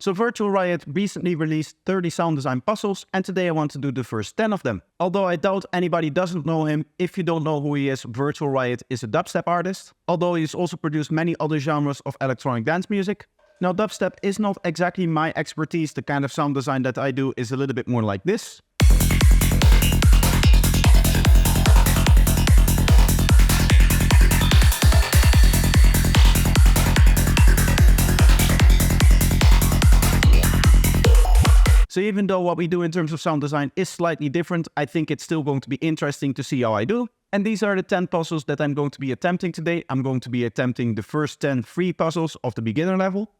So Virtual Riot recently released 30 sound design puzzles, and today I want to do the first 10 of them. Although I doubt anybody doesn't know him, if you don't know who he is, Virtual Riot is a dubstep artist, although he's also produced many other genres of electronic dance music. Now dubstep is not exactly my expertise, the kind of sound design that I do is a little bit more like this. So even though what we do in terms of sound design is slightly different, I think it's still going to be interesting to see how I do. And these are the 10 puzzles that I'm going to be attempting today. I'm going to be attempting the first 10 free puzzles of the beginner level.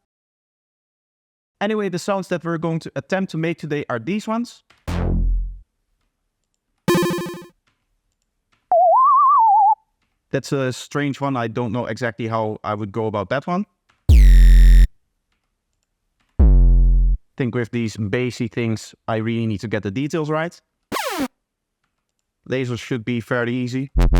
Anyway, the sounds that we're going to attempt to make today are these ones. That's a strange one. I don't know exactly how I would go about that one. I think with these bassy things, I really need to get the details right. Lasers should be fairly easy. A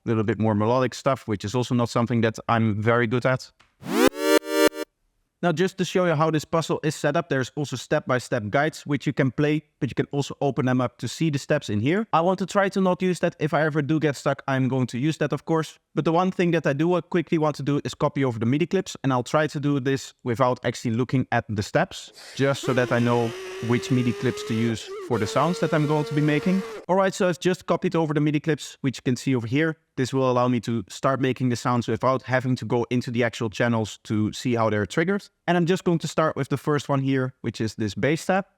little bit more melodic stuff, which is also not something that I'm very good at. Now, just to show you how this puzzle is set up, there's also step-by-step guides which you can play, but you can also open them up to see the steps in here. I want to try to not use that. If I ever do get stuck, I'm going to use that, of course. But the one thing that I do quickly want to do is copy over the MIDI clips, and I'll try to do this without actually looking at the steps, just so that I know which MIDI clips to use for the sounds that I'm going to be making. Alright, so I've just copied over the MIDI clips, which you can see over here. This will allow me to start making the sounds without having to go into the actual channels to see how they're triggered. And I'm just going to start with the first one here, which is this bass step.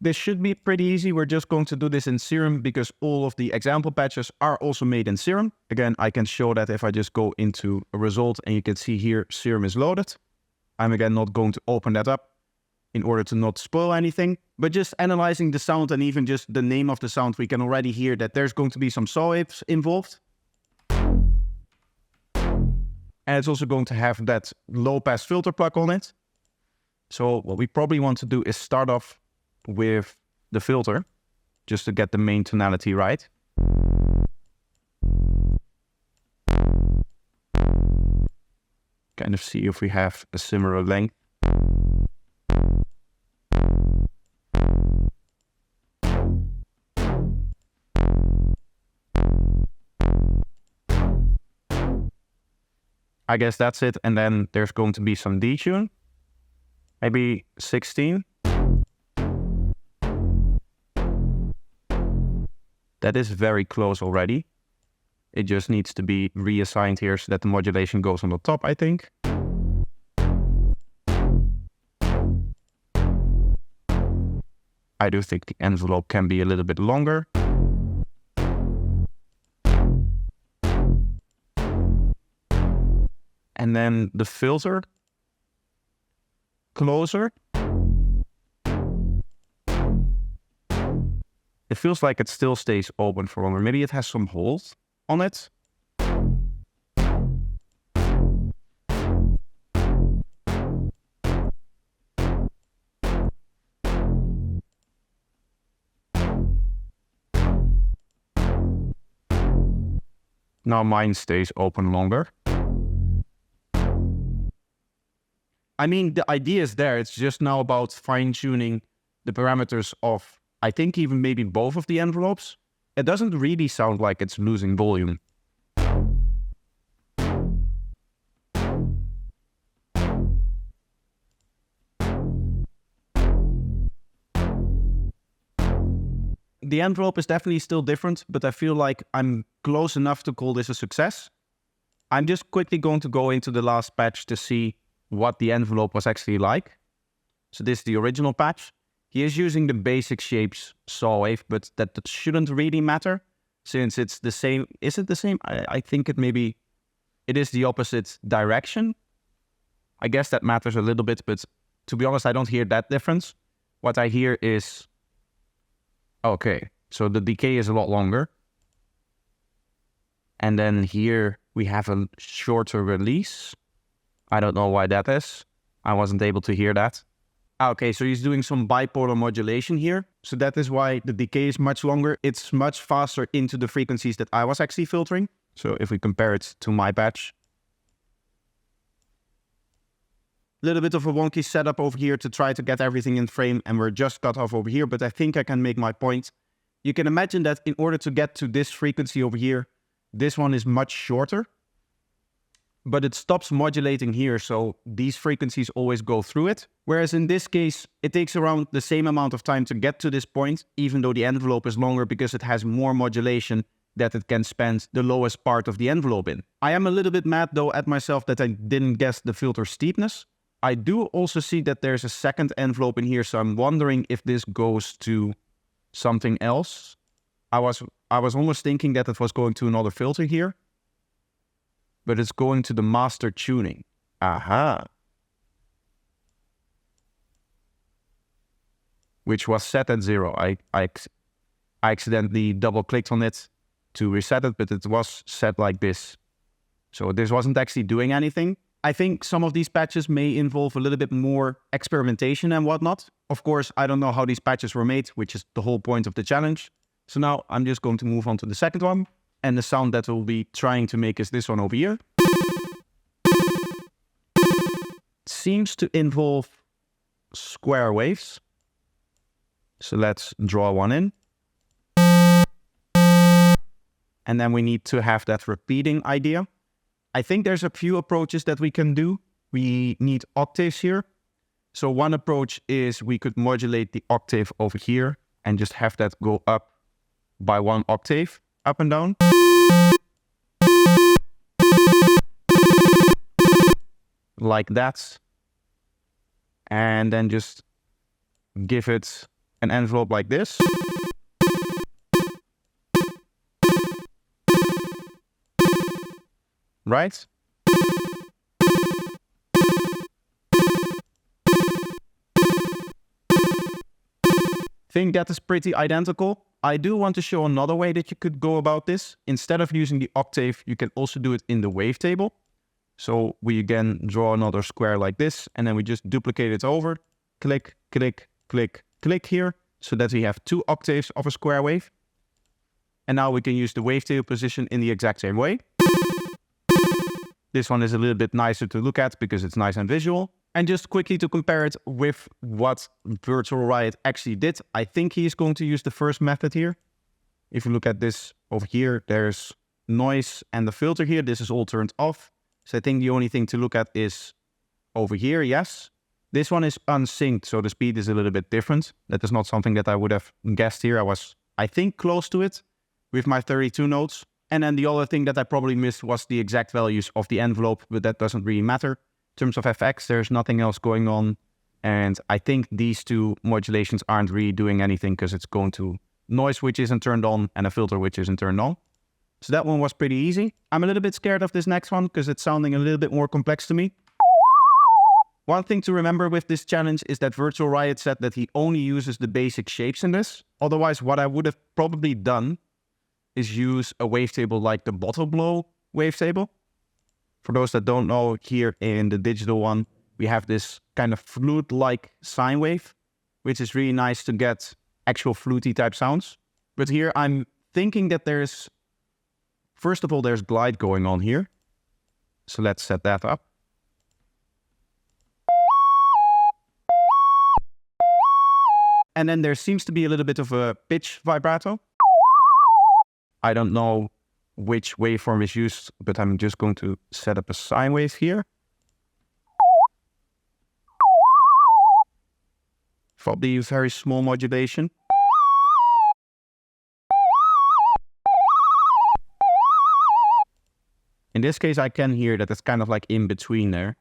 This should be pretty easy. We're just going to do this in Serum because all of the example patches are also made in Serum. Again, I can show that if I just go into a result and you can see here Serum is loaded. I'm again not going to open that up in order to not spoil anything, but just analyzing the sound and even just the name of the sound, we can already hear that there's going to be some saw waves involved. And it's also going to have that low pass filter plug on it. So what we probably want to do is start off with the filter, just to get the main tonality right. Kind of see if we have a similar length. I guess that's it, and then there's going to be some detune, maybe 16. That is very close already. It just needs to be reassigned here so that the modulation goes on the top, I think. I do think the envelope can be a little bit longer. And then the filter, closer. It feels like it still stays open for longer. Maybe it has some hold on it. Now mine stays open longer. I mean, the idea is there. It's just now about fine-tuning the parameters of, I think, even maybe both of the envelopes. It doesn't really sound like it's losing volume. The envelope is definitely still different, but I feel like I'm close enough to call this a success. I'm just quickly going to go into the last patch to see what the envelope was actually like. So this is the original patch. He is using the basic shapes saw wave, but that shouldn't really matter since it's the same. Is it the same? I think it is the opposite direction. I guess that matters a little bit, but to be honest, I don't hear that difference. What I hear is, okay, so the decay is a lot longer. And then here we have a shorter release. I don't know why that is. I wasn't able to hear that. Okay, so he's doing some bipolar modulation here. So that is why the decay is much longer. It's much faster into the frequencies that I was actually filtering. So if we compare it to my patch, a little bit of a wonky setup over here to try to get everything in frame, and we're just cut off over here, but I think I can make my point. You can imagine that in order to get to this frequency over here, this one is much shorter, but it stops modulating here, so these frequencies always go through it. Whereas in this case, it takes around the same amount of time to get to this point, even though the envelope is longer because it has more modulation that it can spend the lowest part of the envelope in. I am a little bit mad though at myself that I didn't guess the filter steepness. I do also see that there's a second envelope in here, so I'm wondering if this goes to something else. I was almost thinking that it was going to another filter here, but it's going to the master tuning. Aha. Which was set at 0. I accidentally double clicked on it to reset it, but it was set like this. So this wasn't actually doing anything. I think some of these patches may involve a little bit more experimentation and whatnot. Of course, I don't know how these patches were made, which is the whole point of the challenge. So now I'm just going to move on to the second one. And the sound that we'll be trying to make is this one over here. It seems to involve square waves. So let's draw one in. And then we need to have that repeating idea. I think there's a few approaches that we can do. We need octaves here. So one approach is we could modulate the octave over here and just have that go up by 1 octave, up and down. Like that. And then just give it an envelope like this. Right? Think that is pretty identical. I do want to show another way that you could go about this. Instead of using the octave, you can also do it in the wavetable. So we again draw another square like this, and then we just duplicate it over. Click, click, click, click here, so that we have 2 octaves of a square wave. And now we can use the wavetable position in the exact same way. This one is a little bit nicer to look at because it's nice and visual. And just quickly to compare it with what Virtual Riot actually did, I think he's going to use the first method here. If you look at this over here, there's noise and the filter here. This is all turned off. So I think the only thing to look at is over here, yes. This one is unsynced, so the speed is a little bit different. That is not something that I would have guessed here. I was, I think, close to it with my 32 notes. And then the other thing that I probably missed was the exact values of the envelope, but that doesn't really matter. In terms of FX, there's nothing else going on. And I think these 2 modulations aren't really doing anything because it's going to noise which isn't turned on and a filter which isn't turned on. So that one was pretty easy. I'm a little bit scared of this next one because it's sounding a little bit more complex to me. One thing to remember with this challenge is that Virtual Riot said that he only uses the basic shapes in this. Otherwise, what I would have probably done is use a wavetable like the bottle blow wavetable. For those that don't know, here in the digital one, we have this kind of flute-like sine wave, which is really nice to get actual fluty type sounds. But here I'm thinking that there's, first of all, there's glide going on here. So let's set that up. And then there seems to be a little bit of a pitch vibrato. I don't know which waveform is used, but I'm just going to set up a sine wave here. Probably a very small modulation. In this case, I can hear that it's kind of like in between there.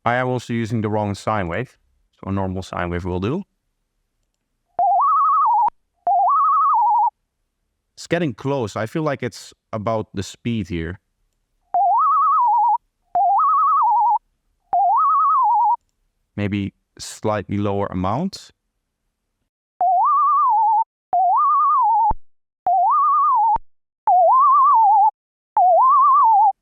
I am also using the wrong sine wave, so a normal sine wave will do. It's getting close. I feel like it's about the speed here. Maybe slightly lower amount.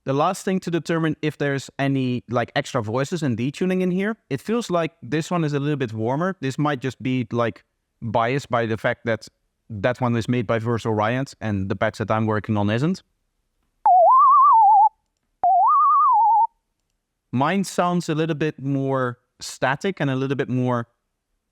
The last thing to determine if there's any like extra voices and detuning in here. It feels like this one is a little bit warmer. This might just be like biased by the fact that that one is made by Virtual Riot and the patch that I'm working on isn't. Mine sounds a little bit more static and a little bit more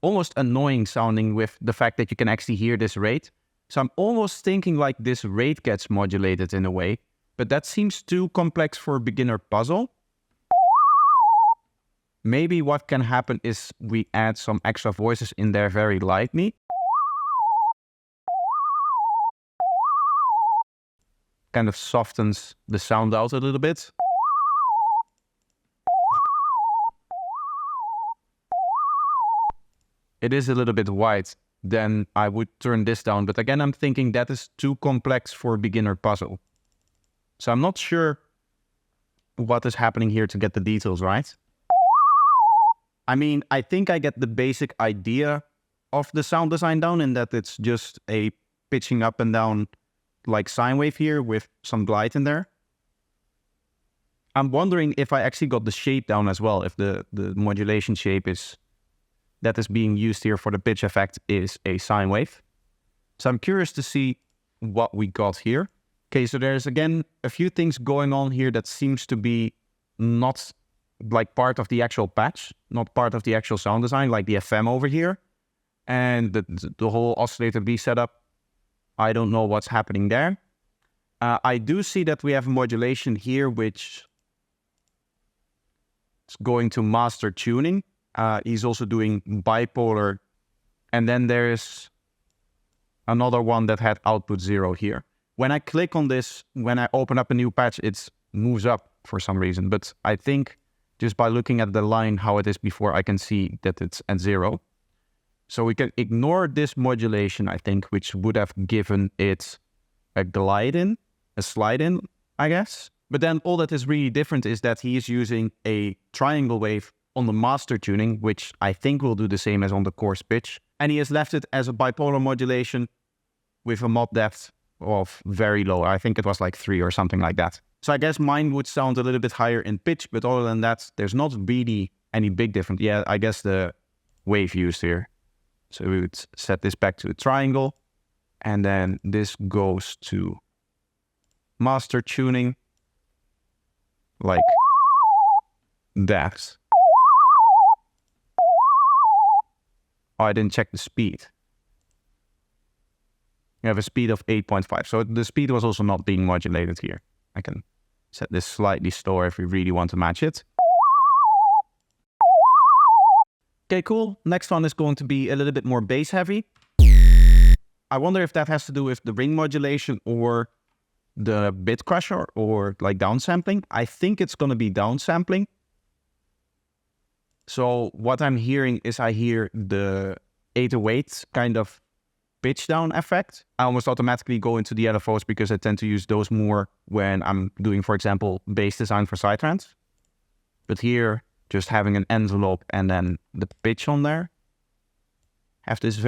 almost annoying sounding with the fact that you can actually hear this rate. So I'm almost thinking like this rate gets modulated in a way, but that seems too complex for a beginner puzzle. Maybe what can happen is we add some extra voices in there very lightly. Kind of softens the sound out a little bit. It is a little bit wide, then I would turn this down. But again, I'm thinking that is too complex for a beginner puzzle. So I'm not sure what is happening here to get the details right. I mean, I think I get the basic idea of the sound design down in that it's just a pitching up and down like sine wave here with some glide in there. I'm wondering if I actually got the shape down as well, if the modulation shape that is being used here for the pitch effect is a sine wave. So I'm curious to see what we got here. Okay, so there's again a few things going on here that seems to be not like part of the actual patch, not part of the actual sound design, like the FM over here. And the whole oscillator B setup, I don't know what's happening there. I do see that we have a modulation here, which is going to master tuning. He's also doing bipolar. And then there's another one that had output 0 here. When I click on this, when I open up a new patch, it moves up for some reason. But I think just by looking at the line, how it is before, I can see that it's at 0. So we can ignore this modulation, I think, which would have given it a glide in, a slide in, I guess. But then all that is really different is that he is using a triangle wave on the master tuning, which I think will do the same as on the coarse pitch. And he has left it as a bipolar modulation with a mod depth of very low. I think it was like 3 or something like that. So I guess mine would sound a little bit higher in pitch, but other than that, there's not really any big difference. Yeah, I guess the wave used here. So we would set this back to a triangle, and then this goes to master tuning, like that. Oh, I didn't check the speed. You have a speed of 8.5. So the speed was also not being modulated here. I can set this slightly slower if we really want to match it. Okay, cool. Next one is going to be a little bit more bass heavy. I wonder if that has to do with the ring modulation or the bit crusher or like downsampling. I think it's going to be downsampling. So what I'm hearing is I hear the 808 kind of pitch down effect. I almost automatically go into the LFOs because I tend to use those more when I'm doing, for example, bass design for sidetrans. But here, just having an envelope and then the pitch on there. Have this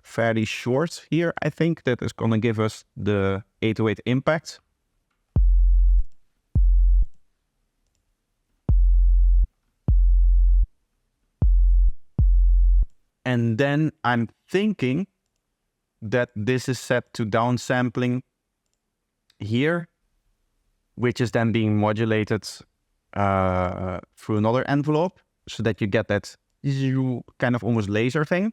fairly short here, I think, that is going to give us the 808 impact. And then I'm thinking that this is set to downsampling here, which is then being modulated through another envelope so that you get that kind of almost laser thing.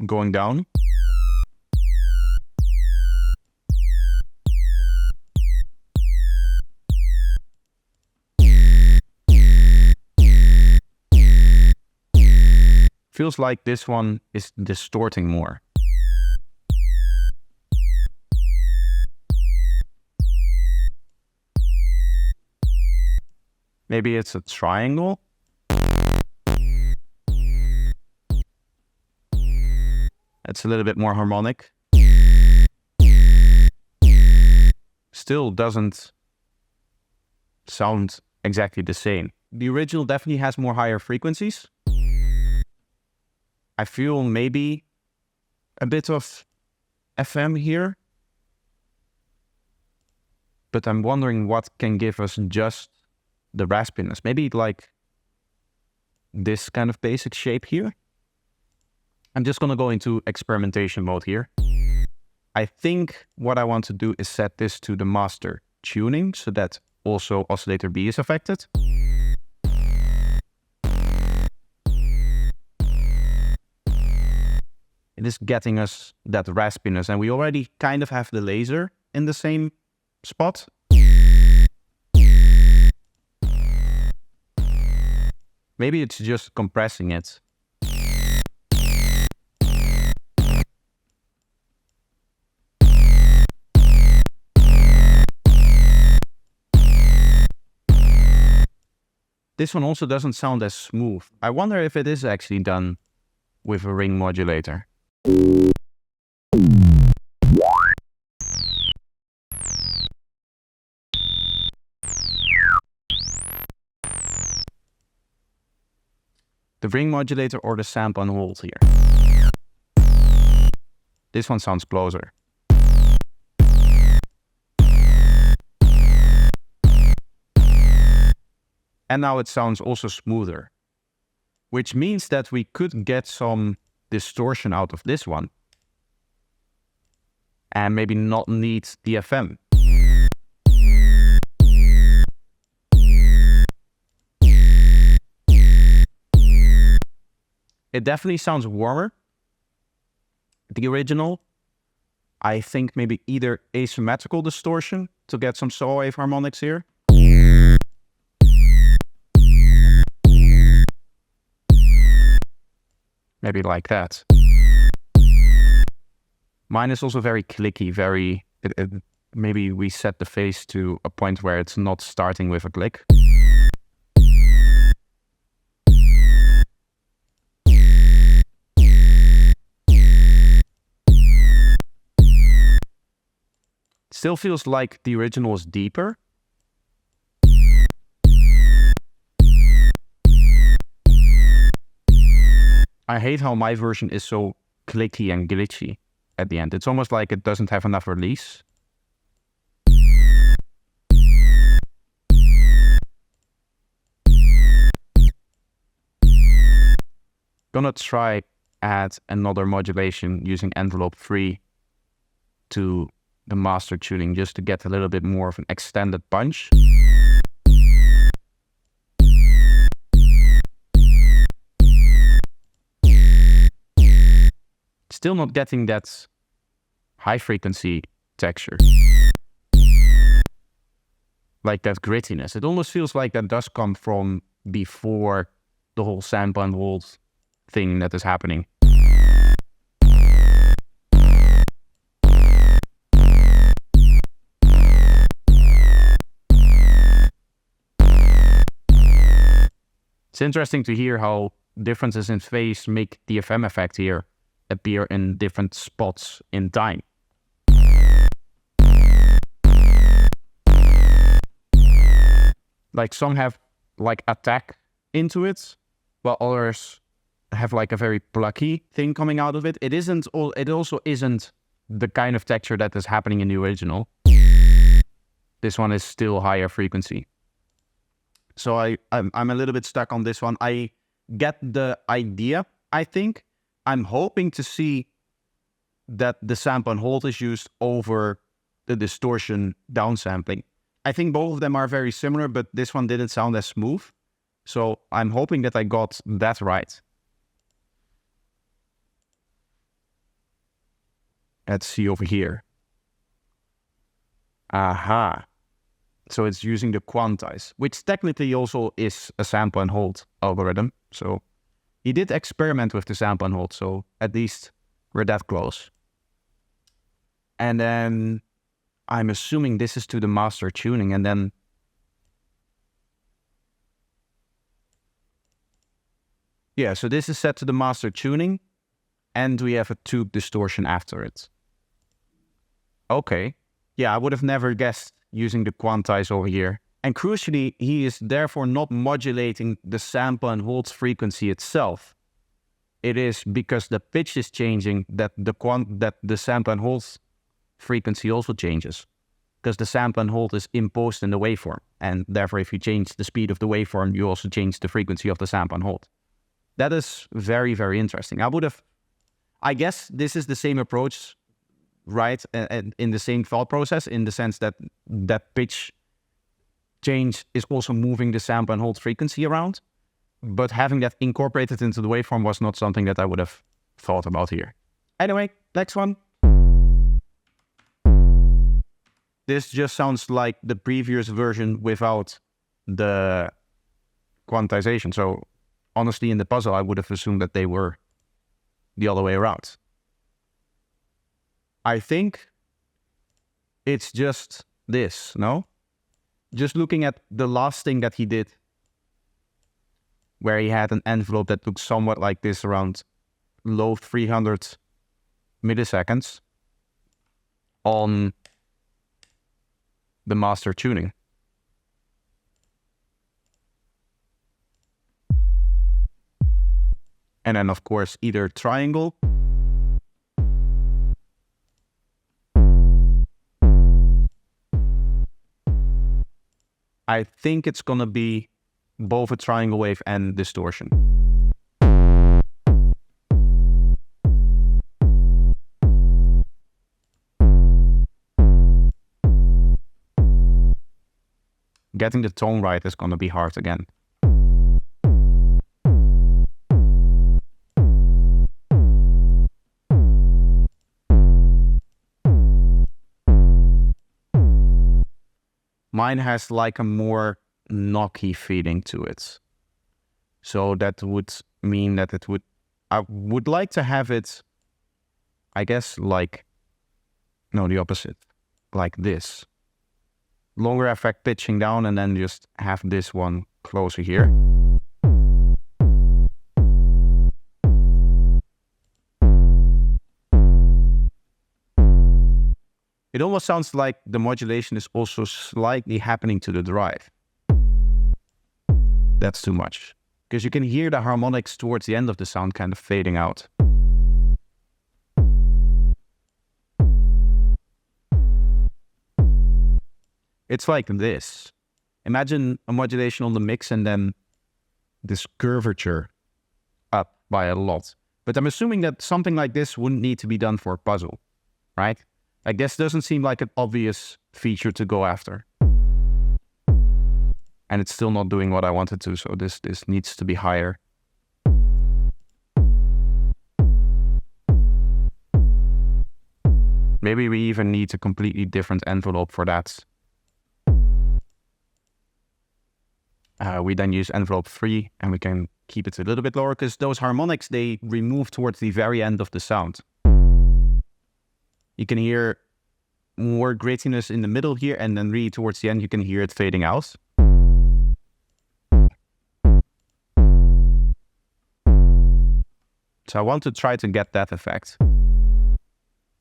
Going down. Feels like this one is distorting more. Maybe it's a triangle. It's a little bit more harmonic. Still doesn't sound exactly the same. The original definitely has more higher frequencies. I feel maybe a bit of FM here. but I'm wondering what can give us just the raspiness. Maybe like this kind of basic shape here. I'm just gonna go into experimentation mode here. I think what I want to do is set this to the master tuning so that also oscillator B is affected. It is getting us that raspiness, and we already kind of have the laser in the same spot. Maybe it's just compressing it. This one also doesn't sound as smooth. I wonder if it is actually done with a ring modulator. The ring modulator or the sample and hold here. This one sounds closer. And now it sounds also smoother, which means that we could get some distortion out of this one and maybe not need the FM. It definitely sounds warmer. The original, I think maybe either asymmetrical distortion to get some saw wave harmonics here. Maybe like that. Mine is also very clicky, maybe we set the phase to a point where it's not starting with a click. Still feels like the original is deeper. I hate how my version is so clicky and glitchy at the end. It's almost like it doesn't have enough release. Gonna try add another modulation using envelope 3 to the master tuning just to get a little bit more of an extended punch. Still not getting that high frequency texture. Like that grittiness. It almost feels like that does come from before the whole sample and hold thing that is happening. It's interesting to hear how differences in phase make the FM effect here appear in different spots in time. Like some have like attack into it, while others have like a very plucky thing coming out of it. It also isn't the kind of texture that is happening in the original. This one is still higher frequency. So I'm a little bit stuck on this one. I get the idea, I think. I'm hoping to see that the sample and hold is used over the distortion downsampling. I think both of them are very similar, but this one didn't sound as smooth. So I'm hoping that I got that right. Let's see over here. Aha. So it's using the quantize, which technically also is a sample and hold algorithm. So he did experiment with the sample and hold, so at least we're that close. And then I'm assuming this is to the master tuning, and then yeah, so this is set to the master tuning, and we have a tube distortion after it. Okay. Yeah, I would have never guessed using the quantize over here. And crucially, he is therefore not modulating the sample and hold frequency itself. It is because the pitch is changing that the sample and hold frequency also changes. because the sample and hold is imposed in the waveform. And therefore, if you change the speed of the waveform, you also change the frequency of the sample and hold. That is very, very interesting. I guess this is the same approach, right? And in the same thought process, in the sense that that pitch change is also moving the sample and hold frequency around. But having that incorporated into the waveform was not something that I would have thought about here. Anyway, next one. This just sounds like the previous version without the quantization. So honestly, in the puzzle, I would have assumed that they were the other way around. I think it's just this, no? Just looking at the last thing that he did, where he had an envelope that looked somewhat like this, around low 300 milliseconds on the master tuning. And then, of course, either triangle I think it's gonna be both a triangle wave and distortion. Getting the tone right is gonna be hard again. Mine has like a more knocky feeling to it. So that would mean that I would like to have it, I guess, like, no, the opposite, like this. Longer effect pitching down and then just have this one closer here. It almost sounds like the modulation is also slightly happening to the drive. That's too much, because you can hear the harmonics towards the end of the sound kind of fading out. It's like this. Imagine a modulation on the mix and then this curvature up by a lot. But I'm assuming that something like this wouldn't need to be done for a puzzle, right? Like, this doesn't seem like an obvious feature to go after. And it's still not doing what I wanted to, so this needs to be higher. Maybe we even need a completely different envelope for that. We then use envelope 3 and we can keep it a little bit lower, because those harmonics, they remove towards the very end of the sound. You can hear more grittiness in the middle here, and then really towards the end you can hear it fading out. So I want to try to get that effect. I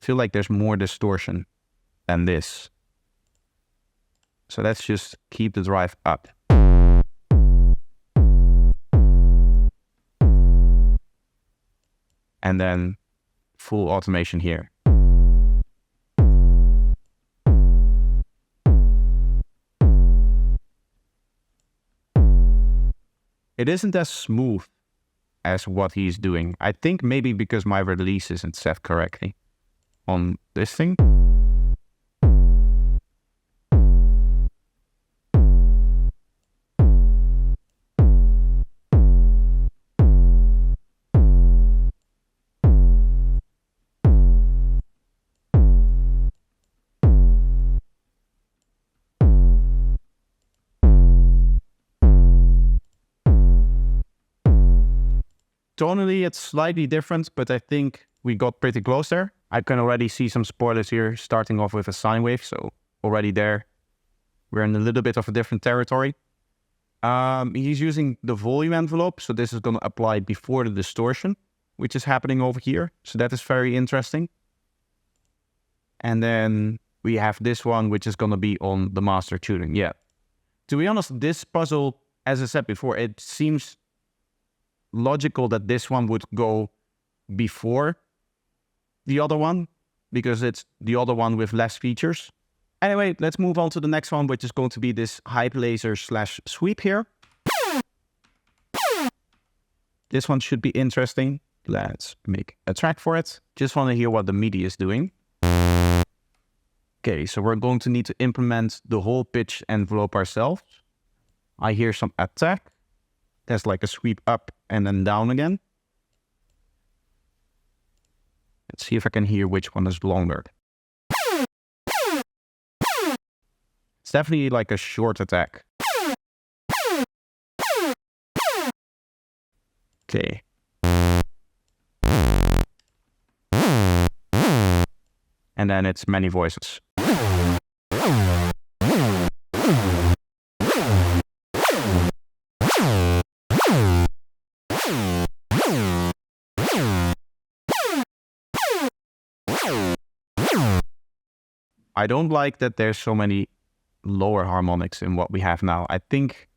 feel like there's more distortion than this. So let's just keep the drive up. And then full automation here. It isn't as smooth as what he's doing. I think maybe because my release isn't set correctly on this thing. Tonally, it's slightly different, but I think we got pretty close there. I can already see some spoilers here, starting off with a sine wave, so already there, we're in a little bit of a different territory. He's using the volume envelope, so this is going to apply before the distortion, which is happening over here. So that is very interesting. And then we have this one, which is going to be on the master tuning. Yeah. To be honest, this puzzle, as I said before, it seems logical that this one would go before the other one, because it's the other one with less features. Anyway, let's move on to the next one, which is going to be this hype laser / sweep here. This one should be interesting. Let's make a track for it. Just want to hear what the MIDI is doing. Okay, so we're going to need to implement the whole pitch envelope ourselves. I hear some attack. There's like a sweep up and then down again. Let's see if I can hear which one is longer. It's definitely like a short attack. Okay. And then it's many voices. I don't like that there's so many lower harmonics in what we have now. I think,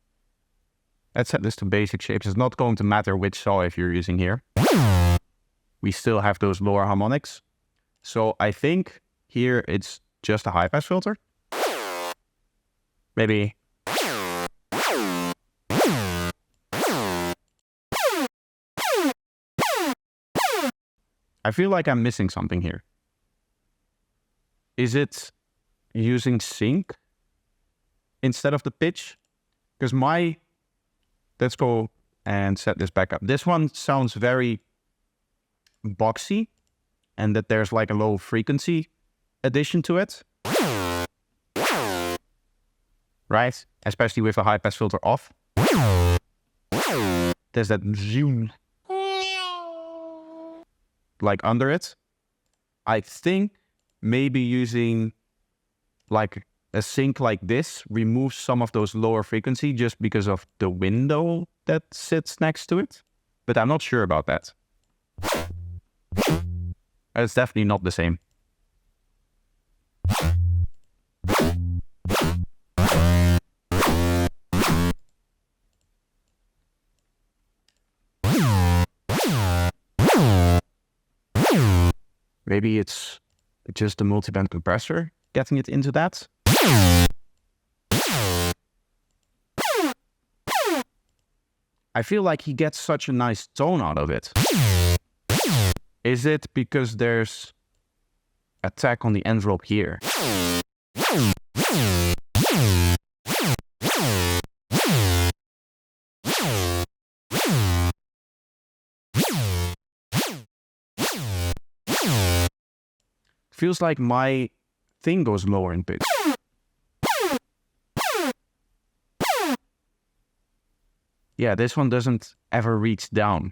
let's set this to basic shapes. It's not going to matter which saw if you're using here. We still have those lower harmonics. So I think here it's just a high pass filter. Maybe. I feel like I'm missing something here. Is it using sync instead of the pitch? Because let's go and set this back up. This one sounds very boxy, and that there's like a low frequency addition to it. Right? Especially with the high pass filter off. There's that zoom like under it. I think maybe using like a sync like this removes some of those lower frequency just because of the window that sits next to it. But I'm not sure about that. It's definitely not the same. Maybe it's just the multiband compressor getting it into that. I feel like he gets such a nice tone out of it. Is it because there's attack on the envelope here? Feels like my thing goes lower in pitch. Yeah, this one doesn't ever reach down.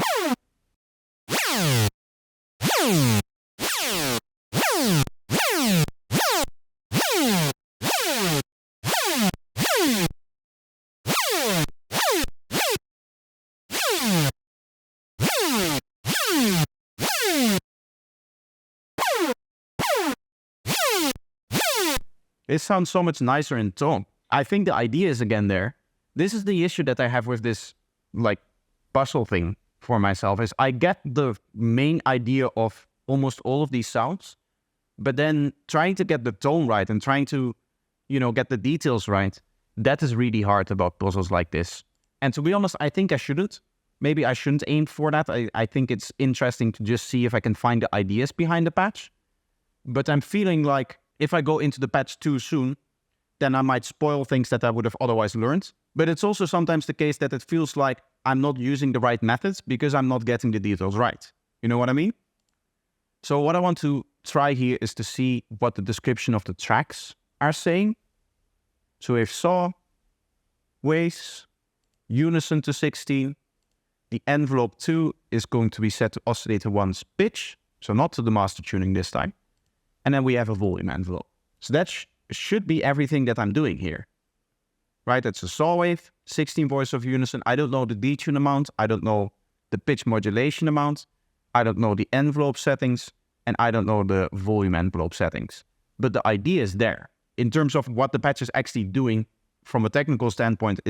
It sounds so much nicer in tone. I think the idea is again there. This is the issue that I have with this like puzzle thing for myself, is I get the main idea of almost all of these sounds, but then trying to get the tone right and trying to, get the details right, that is really hard about puzzles like this. And to be honest, I think I shouldn't. Maybe I shouldn't aim for that. I think it's interesting to just see if I can find the ideas behind the patch. But I'm feeling like if I go into the patch too soon, then I might spoil things that I would have otherwise learned. But it's also sometimes the case that it feels like I'm not using the right methods because I'm not getting the details right. You know what I mean? So what I want to try here is to see what the description of the tracks are saying. So if saw, waves, unison to 16, the envelope 2 is going to be set to oscillator 1's pitch, so not to the master tuning this time. And then we have a volume envelope. So that should be everything that I'm doing here. Right, it's a saw wave, 16 voices of unison. I don't know the detune amount. I don't know the pitch modulation amount. I don't know the envelope settings. And I don't know the volume envelope settings. But the idea is there. In terms of what the patch is actually doing, from a technical standpoint,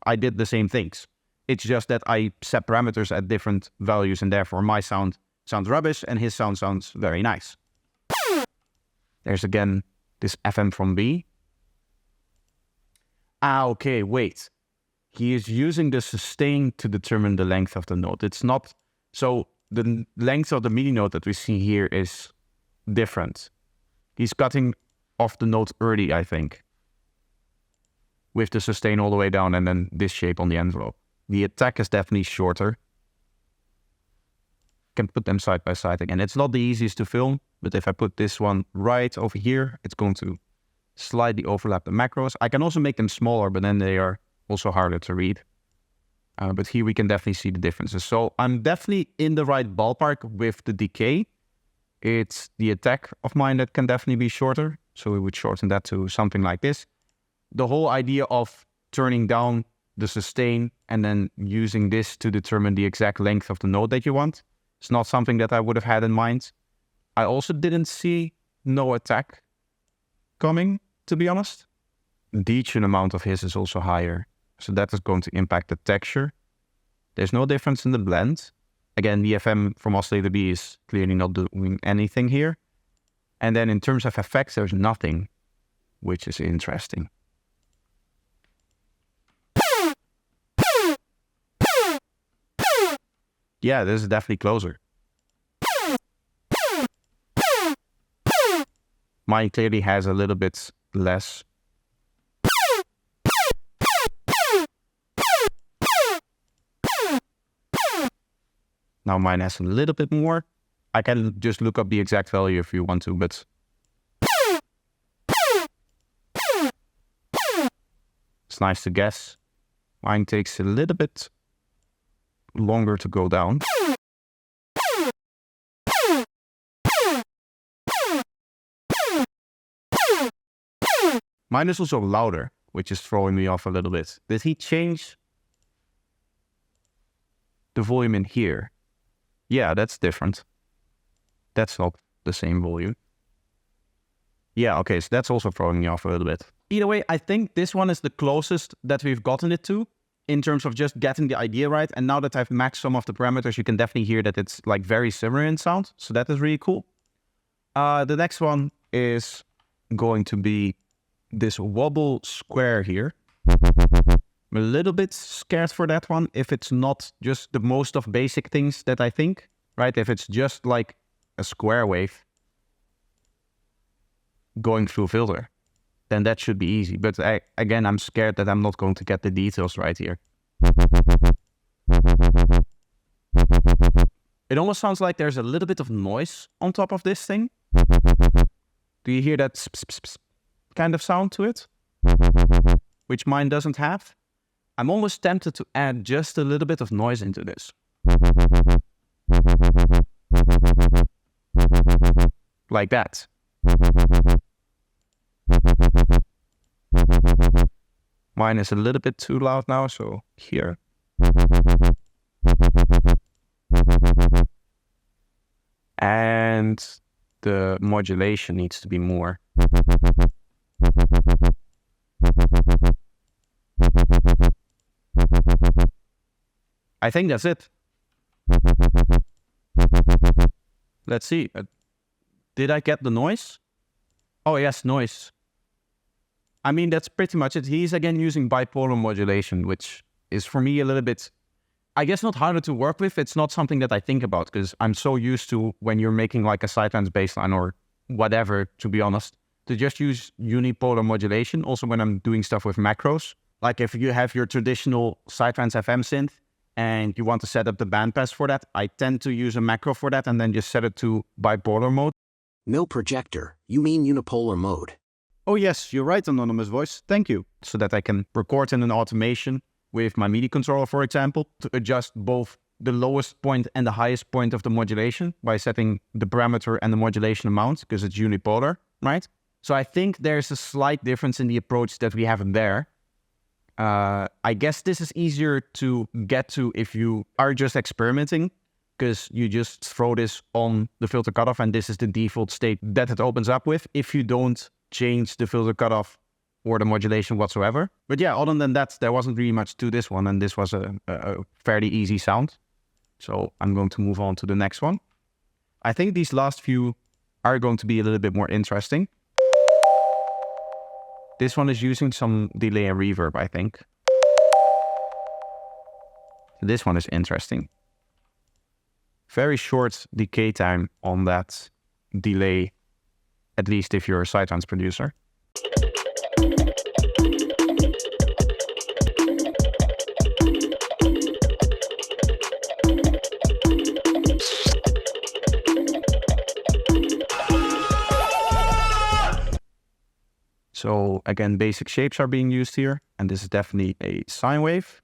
I did the same things. It's just that I set parameters at different values, and therefore my sound sounds rubbish and his sound sounds very nice. There's again this FM from B. Okay, wait. He is using the sustain to determine the length of the note. It's not... So the length of the MIDI note that we see here is different. He's cutting off the note early, I think, with the sustain all the way down and then this shape on the envelope. The attack is definitely shorter. Can put them side by side again. It's not the easiest to film, but if I put this one right over here, it's going to slightly overlap the macros. I can also make them smaller, but then they are also harder to read. But here we can definitely see the differences. So I'm definitely in the right ballpark with the decay. It's the attack of mine that can definitely be shorter. So we would shorten that to something like this. The whole idea of turning down the sustain and then using this to determine the exact length of the note that you want, it's not something that I would have had in mind. I also didn't see no attack coming, to be honest. The tune amount of his is also higher. So that is going to impact the texture. There's no difference in the blend. Again, the FM from Oscillator B is clearly not doing anything here. And then in terms of effects, there's nothing, which is interesting. Yeah, this is definitely closer. Mine clearly has a little bit less. Now mine has a little bit more. I can just look up the exact value if you want to, but it's nice to guess. Mine takes a little bit longer to go down. Mine is also louder, which is throwing me off a little bit. Did he change the volume in here? Yeah, that's different. That's not the same volume. Yeah, okay, so that's also throwing me off a little bit. Either way, I think this one is the closest that we've gotten it to in terms of just getting the idea right. And now that I've maxed some of the parameters, you can definitely hear that it's like very similar in sound. So that is really cool. The next one is going to be this wobble square here. I'm a little bit scared for that one if it's not just the most of basic things that I think, right? If it's just like a square wave going through a filter, then that should be easy. But again, I'm scared that I'm not going to get the details right here. It almost sounds like there's a little bit of noise on top of this thing. Do you hear that kind of sound to it? Which mine doesn't have. I'm almost tempted to add just a little bit of noise into this. Like that. Mine is a little bit too loud now, so here. And the modulation needs to be more. I think that's it. Let's see. Did I get the noise? Oh yes, noise. I mean, that's pretty much it. He's again using bipolar modulation, which is for me a little bit, I guess, not harder to work with. It's not something that I think about because I'm so used to when you're making like a sidetrans bassline or whatever, to be honest, to just use unipolar modulation. Also when I'm doing stuff with macros, like if you have your traditional sidetrans FM synth and you want to set up the bandpass for that, I tend to use a macro for that and then just set it to bipolar mode. No projector, you mean unipolar mode. Oh yes, you're right, Anonymous Voice. Thank you. So that I can record in an automation with my MIDI controller, for example, to adjust both the lowest point and the highest point of the modulation by setting the parameter and the modulation amount because it's unipolar, right? So I think there's a slight difference in the approach that we have there. I guess this is easier to get to if you are just experimenting because you just throw this on the filter cutoff and this is the default state that it opens up with if you don't change the filter cutoff or the modulation whatsoever. But yeah, other than that, there wasn't really much to this one and this was a fairly easy sound. So I'm going to move on to the next one. I think these last few are going to be a little bit more interesting. This one is using some delay and reverb, I think. This one is interesting. Very short decay time on that delay, at least if you're a sidetrans producer. So again, basic shapes are being used here, and this is definitely a sine wave.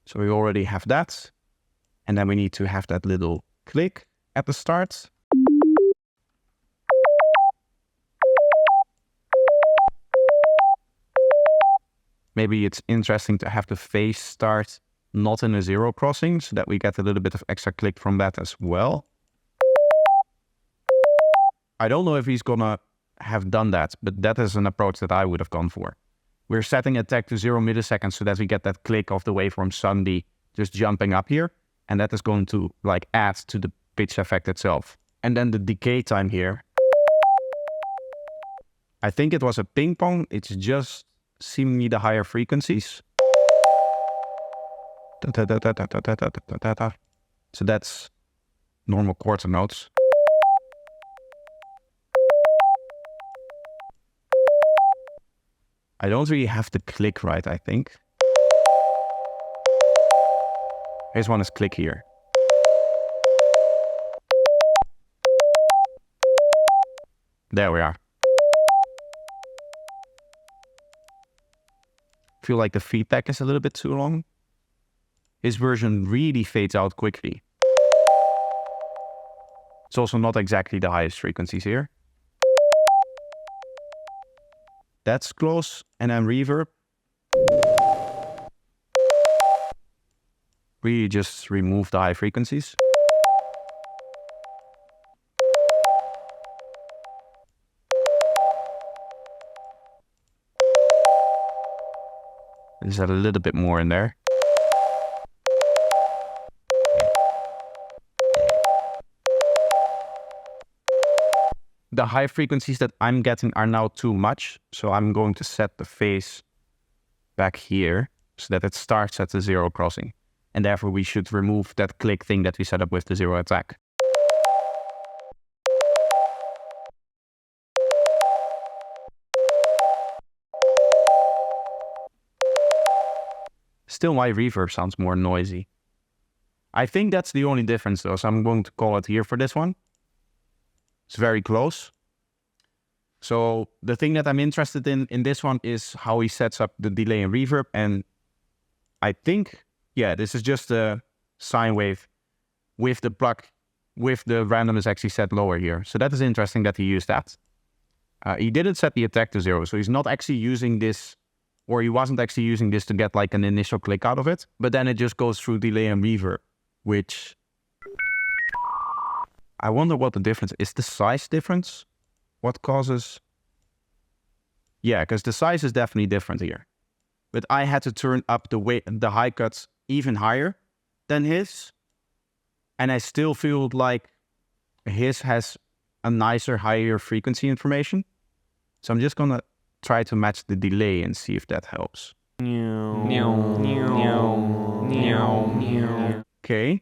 So we already have that. And then we need to have that little click at the start. Maybe it's interesting to have the phase start not in a zero crossing, so that we get a little bit of extra click from that as well. I don't know if he's gonna have done that, but that is an approach that I would have gone for. We're setting attack to 0 milliseconds so that we get that click of the waveform suddenly just jumping up here. And that is going to like add to the pitch effect itself. And then the decay time here. I think it was a ping pong. It's just seemingly the higher frequencies. So that's normal quarter notes. I don't really have the click right, I think. Here's one is click here. There we are. Feel like the feedback is a little bit too long. His version really fades out quickly. It's also not exactly the highest frequencies here. That's close, and then reverb. We just remove the high frequencies. Just add a little bit more in there. The high frequencies that I'm getting are now too much, so I'm going to set the phase back here so that it starts at the zero crossing. And therefore we should remove that click thing that we set up with the zero attack. Still, my reverb sounds more noisy. I think that's the only difference though, so I'm going to call it here for this one. It's very close. So the thing that I'm interested in this one is how he sets up the delay and reverb. And I think, yeah, this is just a sine wave with the plug, with the randomness actually set lower here. So that is interesting that he used that. He didn't set the attack to zero, so he's not actually using this, or he wasn't actually using this to get like an initial click out of it. But then it just goes through delay and reverb, which I wonder what the difference is. The size difference? What causes? Yeah, because the size is definitely different here. But I had to turn up the high cuts even higher than his. And I still feel like his has a nicer, higher frequency information. So I'm just going to try to match the delay and see if that helps. Okay.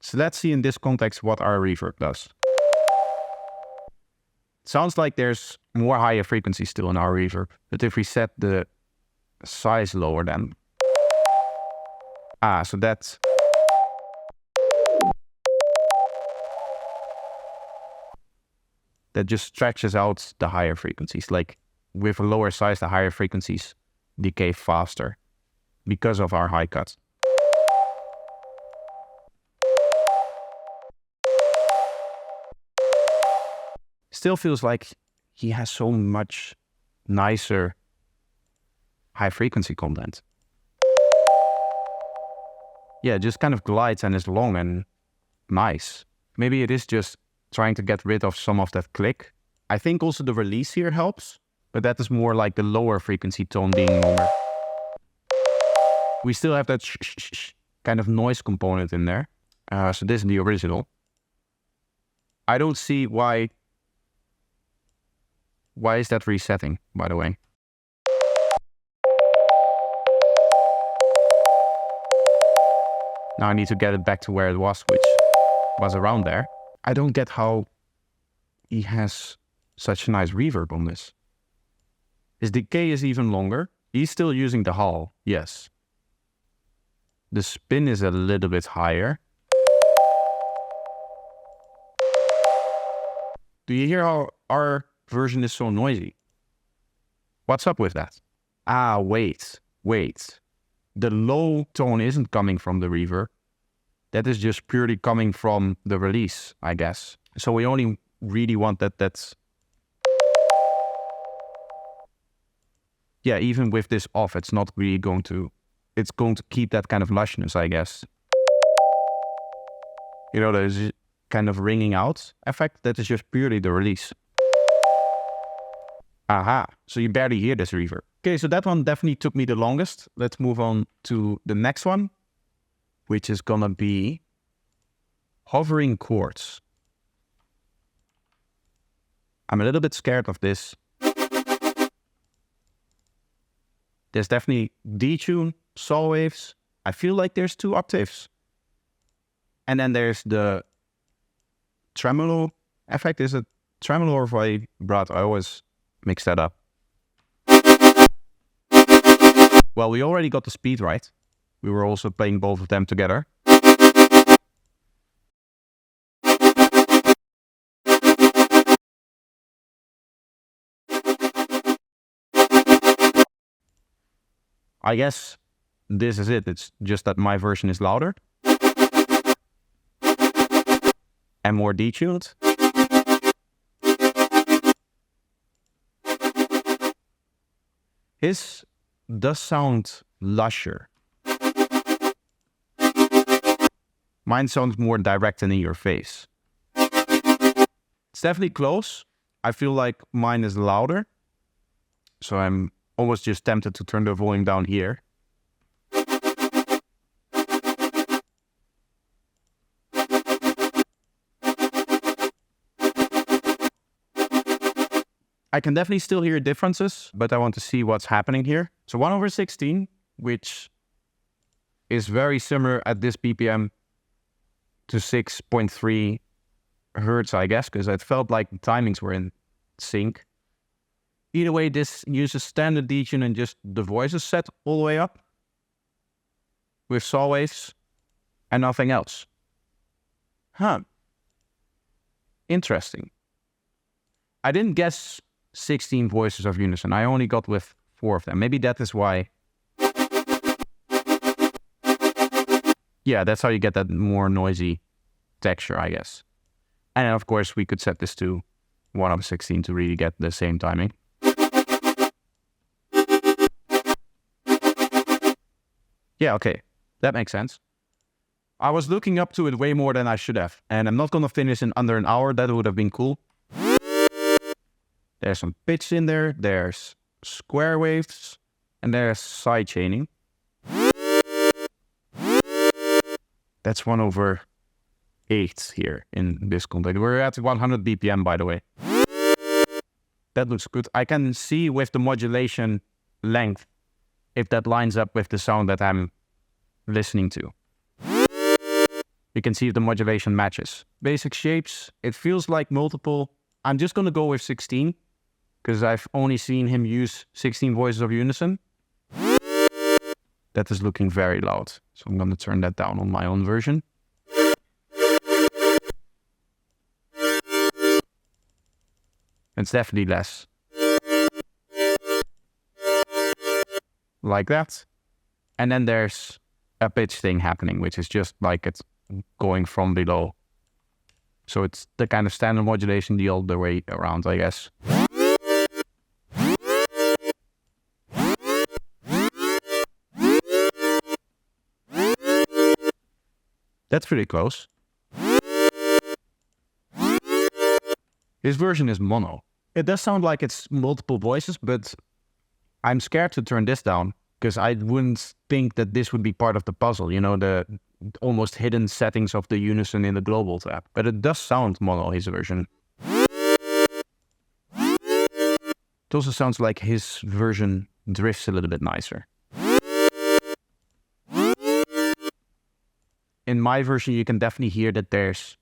So let's see in this context what our reverb does. It sounds like there's more higher frequency still in our reverb. But if we set the size lower then. So that's... that just stretches out the higher frequencies. Like with a lower size, the higher frequencies decay faster because of our high cuts. Still feels like he has so much nicer high frequency content. Yeah, it just kind of glides and is long and nice. Maybe it is just trying to get rid of some of that click. I think also the release here helps, but that is more like the lower frequency tone being longer. We still have that kind of noise component in there. So this is the original. I don't see why Why is that resetting, by the way? Now I need to get it back to where it was, which was around there. I don't get how he has such a nice reverb on this. His decay is even longer. He's still using the hall, yes. The spin is a little bit higher. Do you hear how our version is so noisy? What's up with that? Ah, wait. The low tone isn't coming from the reverb. That is just purely coming from the release, I guess. So we only really want that's... Yeah, even with this off, it's not really going to... It's going to keep that kind of lushness, I guess. You know, there's kind of ringing out effect. That is just purely the release. Aha, so you barely hear this reverb. Okay, so that one definitely took me the longest. Let's move on to the next one, which is gonna be hovering chords. I'm a little bit scared of this. There's definitely detune, saw waves. I feel like there's 2 octaves. And then there's the tremolo effect. Is it tremolo or vibrato? I always mix that up. Well, we already got the speed right. We were also playing both of them together. I guess this is it. It's just that my version is louder and more detuned. His does sound lusher. Mine sounds more direct and in your face. It's definitely close. I feel like mine is louder. So I'm almost just tempted to turn the volume down here. I can definitely still hear differences, but I want to see what's happening here. So 1/16, which is very similar at this BPM to 6.3 hertz, I guess, because it felt like the timings were in sync. Either way, this uses standard detune and just the voice is set all the way up with saw waves and nothing else. Huh. Interesting. I didn't guess 16 voices of unison. I only got with 4 of them. Maybe that is why. Yeah, that's how you get that more noisy texture, I guess. And of course, we could set this to 1/16 to really get the same timing. Yeah, okay. That makes sense. I was looking up to it way more than I should have. And I'm not going to finish in under an hour. That would have been cool. There's some pitch in there. There's square waves. And there's side chaining. That's 1/8 here in this context. We're at 100 BPM, by the way. That looks good. I can see with the modulation length if that lines up with the sound that I'm listening to. You can see if the modulation matches. Basic shapes, it feels like multiple. I'm just going to go with 16 because I've only seen him use 16 voices of unison. That is looking very loud. So I'm going to turn that down on my own version. It's definitely less. Like that. And then there's a pitch thing happening, which is just like it's going from below. So it's the kind of standard modulation the other way around, I guess. That's pretty close. His version is mono. It does sound like it's multiple voices, but I'm scared to turn this down because I wouldn't think that this would be part of the puzzle, you know, the almost hidden settings of the unison in the global tab. But it does sound mono, his version. It also sounds like his version drifts a little bit nicer. In my version, you can definitely hear that there's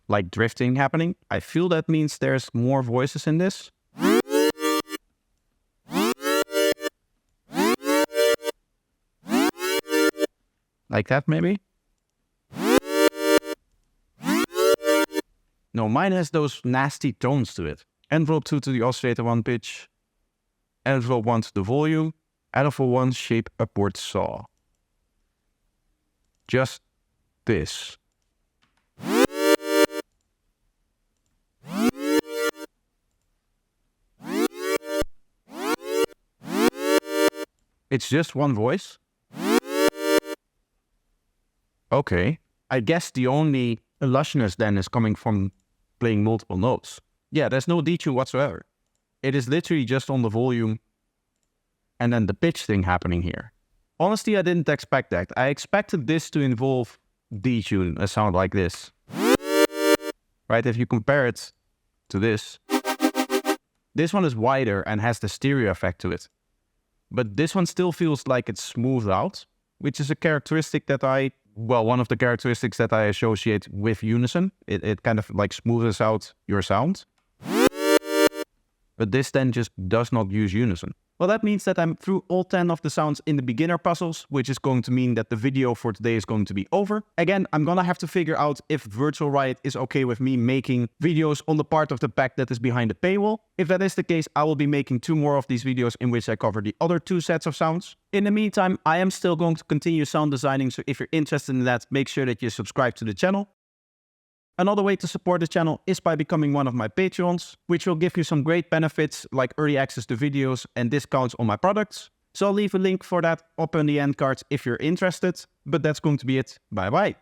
like drifting happening. I feel that means there's more voices in this. Like that, maybe? No, mine has those nasty tones to it. Envelope 2 to the oscillator 1 pitch. Envelope 1 to the volume. Envelope 1 shape upward saw. Just this. It's just one voice? Okay. I guess the only lushness then is coming from playing multiple notes. Yeah, there's no detune whatsoever. It is literally just on the volume and then the pitch thing happening here. Honestly, I didn't expect that. I expected this to involve detune, a sound like this. Right, if you compare it to this one is wider and has the stereo effect to it. But this one still feels like it's smoothed out, which is a characteristic that one of the characteristics that I associate with unison. It kind of like smooths out your sound. But this then just does not use unison. Well, that means that I'm through all 10 of the sounds in the beginner puzzles, which is going to mean that the video for today is going to be over. Again, I'm gonna have to figure out if Virtual Riot is okay with me making videos on the part of the pack that is behind the paywall. If that is the case, I will be making 2 more of these videos in which I cover the other 2 sets of sounds. In the meantime, I am still going to continue sound designing, so if you're interested in that, make sure that you subscribe to the channel. Another way to support the channel is by becoming one of my Patreons, which will give you some great benefits like early access to videos and discounts on my products. So I'll leave a link for that up on the end cards if you're interested. But that's going to be it. Bye bye.